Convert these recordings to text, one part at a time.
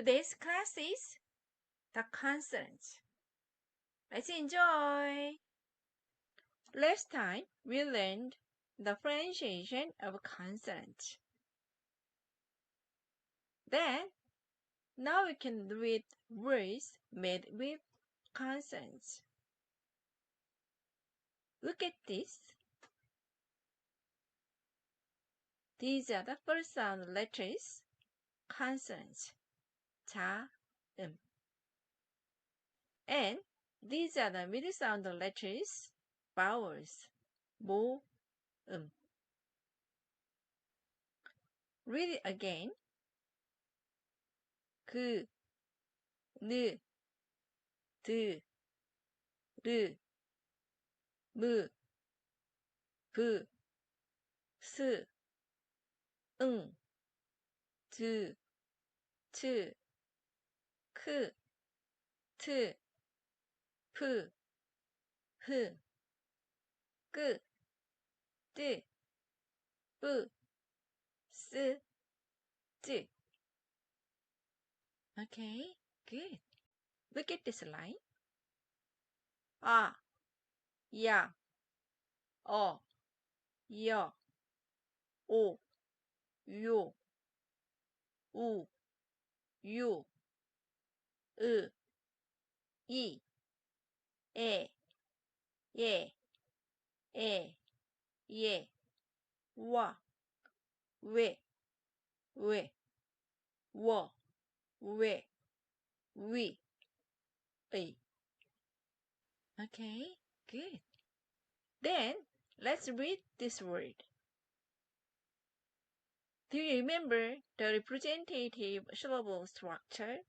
Today's class is the consonants. Let's enjoy! Last time we learned the pronunciation of consonants. Then, now we can read words made with consonants. Look at this. These are the first sound letters, consonants, 자, And these are the middle sound letters, vowels, 모, Read it again. 그, 느, 드, 르, 무, 부, 스, 응, 드, 트, 크, 트, 프, 흐, 끄, 뜨, 뿌, 스, 쯔. Okay, good. Look at this line. 아, 야, 어, 여, 오, 요, 우, 유, 으, 이, 에, 예, 에, 예, 와, 왜, 워, 왜, 위, 의. Okay, good. Then, let's read this word. Do you remember the representative syllable structure?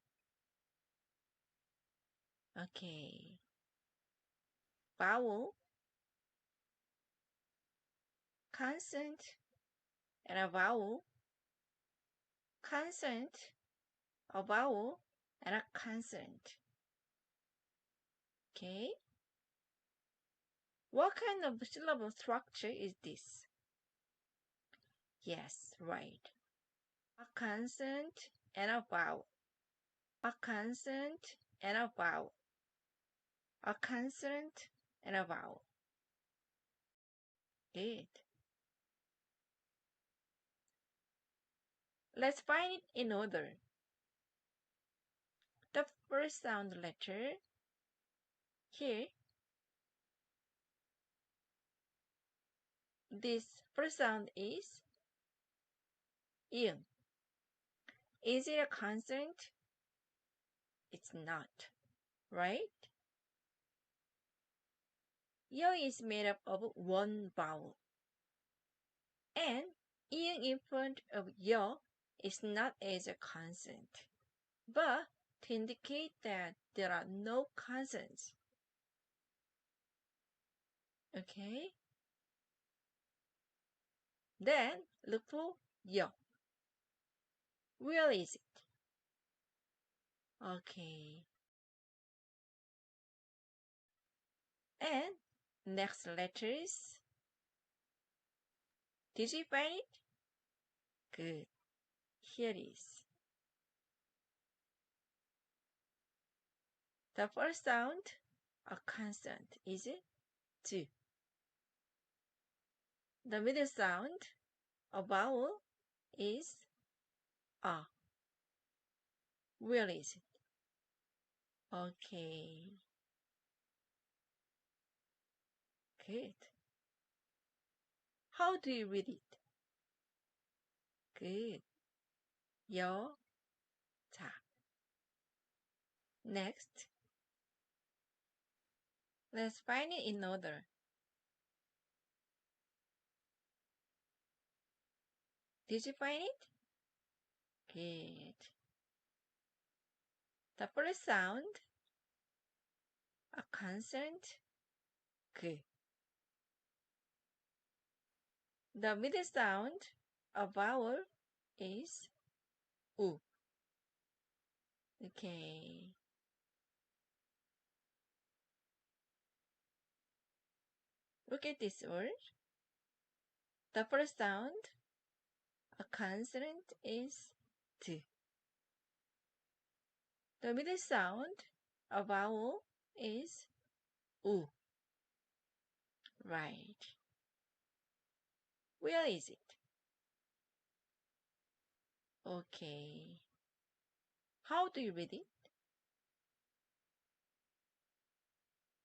Okay. Vowel, consonant, and a vowel, consonant, a vowel, and a consonant. Okay. What kind of syllable structure is this? Yes, right. A consonant and a vowel. A consonant and a vowel. A consonant and a vowel. Good. Let's find it in order. The first sound letter here, this first sound is ing. Is it a consonant? It's not, right? 여 is made up of one vowel. And ing in front of 여 is not as a consonant, but to indicate that there are no consonants. Okay? Then look for 여. Where is it? Okay. And next letters. Did you find it? Good. Here it is. The first sound, a consonant, is it? 즈. The middle sound, a vowel, is a. Where is it? Okay. Good. How do you read it? Good. 여, 자. Next. Let's find it in order. Did you find it? Good. The first sound, a consonant, 그. The middle sound, a vowel, is 우. Okay. Look at this word. The first sound, a consonant, is 드. The middle sound, a vowel, is U. Right. Where is it? Okay. How do you read it?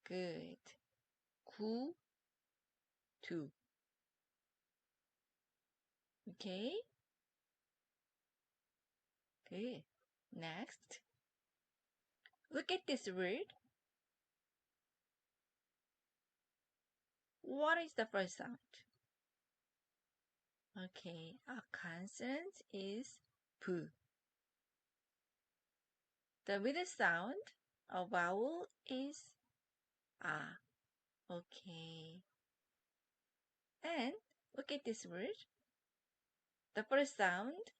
Good. 구, 두. Okay. Good. Next. Look at this word. What is the first sound? Okay. A consonant is 부. The middle sound, a vowel, is a. Okay. And look at this word. The first sound,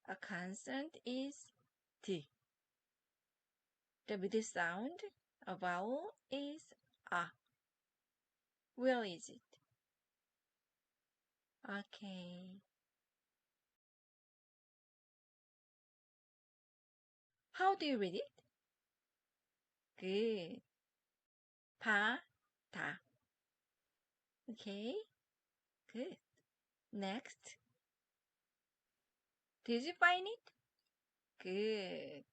a consonant, is D. The middle sound, a vowel, is A. Where is it? Okay. How do you read it? Good. 바, 다. Okay. Good. Next. Did you find it? Good.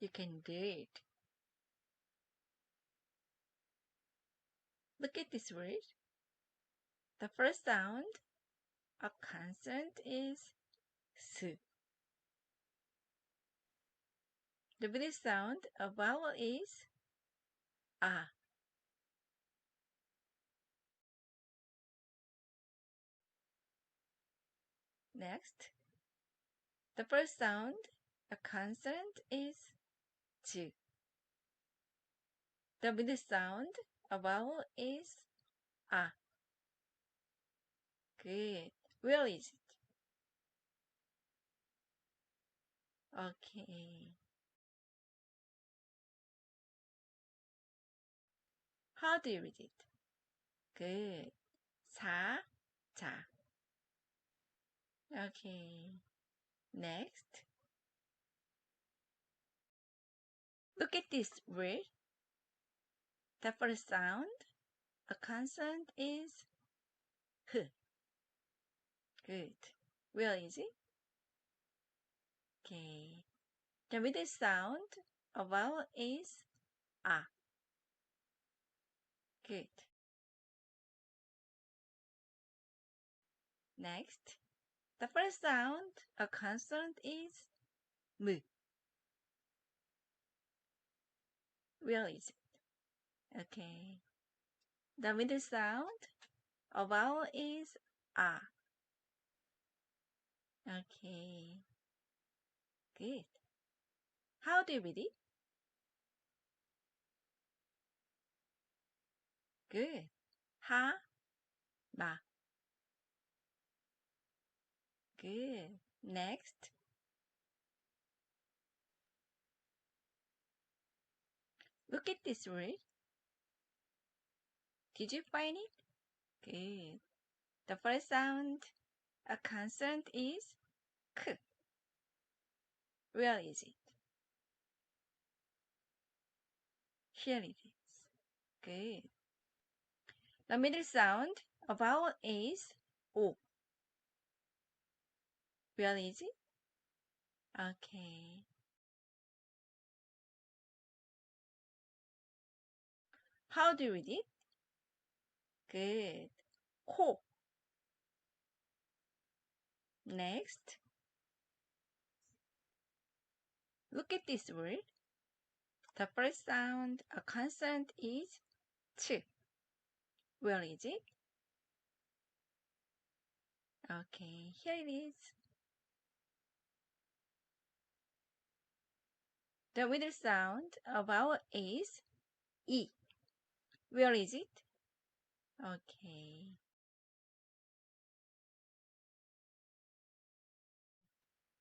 You can do it. Look at this word. The first sound, a consonant, is S. The middle sound, a vowel, is A. Next. The first sound, a consonant, is J. The middle sound, a vowel, is A. Good. Where is it? Okay. How do you read it? Good. 사, 자. Okay. Next. Look at this word. The first sound, a consonant, is H. Good. Where is it? Okay. The middle sound, a vowel, is A. Good. Next. The first sound, a consonant, is M. Where is it? Okay. The middle sound, a vowel, is A. Okay. Good. How do you read it? Good. 하, 마. Good. Next. Look at this word. Did you find it? Good. The first sound, a consonant, is K. Where is it? Here it is. Good. The middle sound, a vowel, is O. Where is it? Okay. How do you read it? Good. 코. Next. Look at this word. The first sound, a consonant, is ch. Where is it? Okay, here it is. The middle sound, a vowel, is E. Where is it? Okay.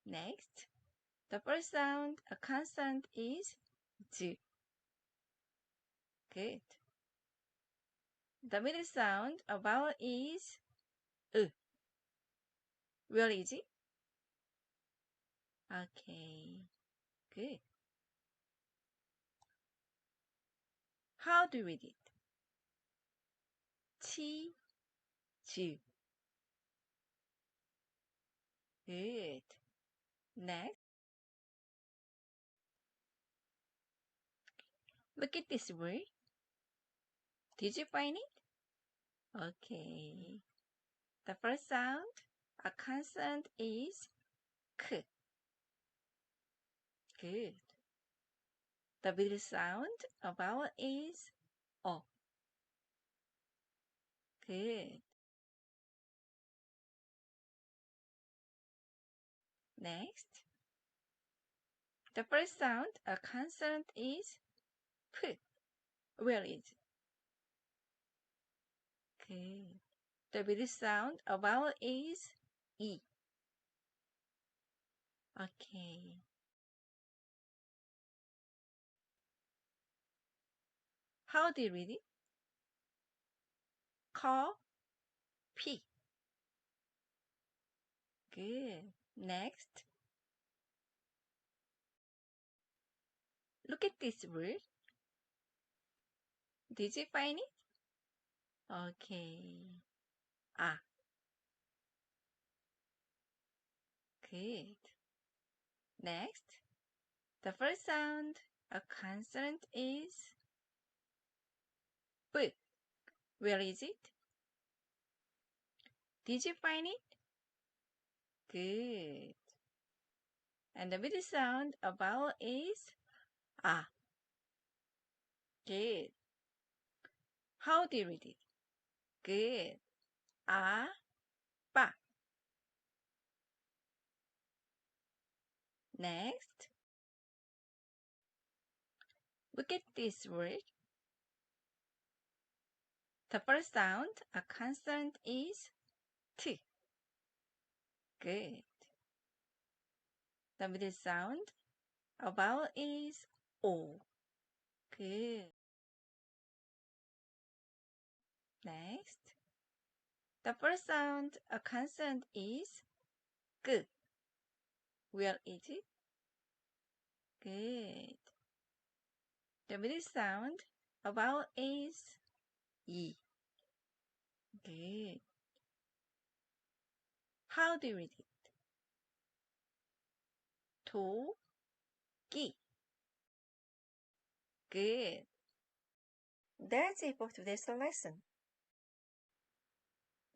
Next. The first sound, a consonant, is J. Good. The middle sound, a vowel, is U. Where is it? Okay. Good. How do you read it? 치, 즈. Good. Next. Look at this word. Did you find it? Okay. The first sound, a consonant is k. Good. The middle sound, a vowel is o. Good. Next. The first sound, a consonant is p. Where is it? Good. The middle sound, a vowel is e. Okay. How do you read it? Call P. Good. Next. Look at this word. Did you find it? Okay. Ah. Good. Next. The first sound, a consonant is B. Where is it? Did you find it? Good. And the middle sound, a vowel is ah. Good. How do you read it? Good. Ah, ba. Next. Look at this word. The first sound, a consonant is T. Good. The middle sound, a vowel is O. Good. Next. The first sound, a consonant is G. Where is it? Good. The middle sound, a vowel is E. Good. How do you read it? 도, 끼. Good. That's it for today's lesson.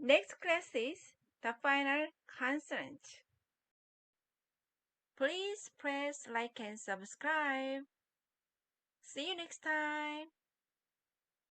Next class is the final consonant. Please press like and subscribe. See you next time.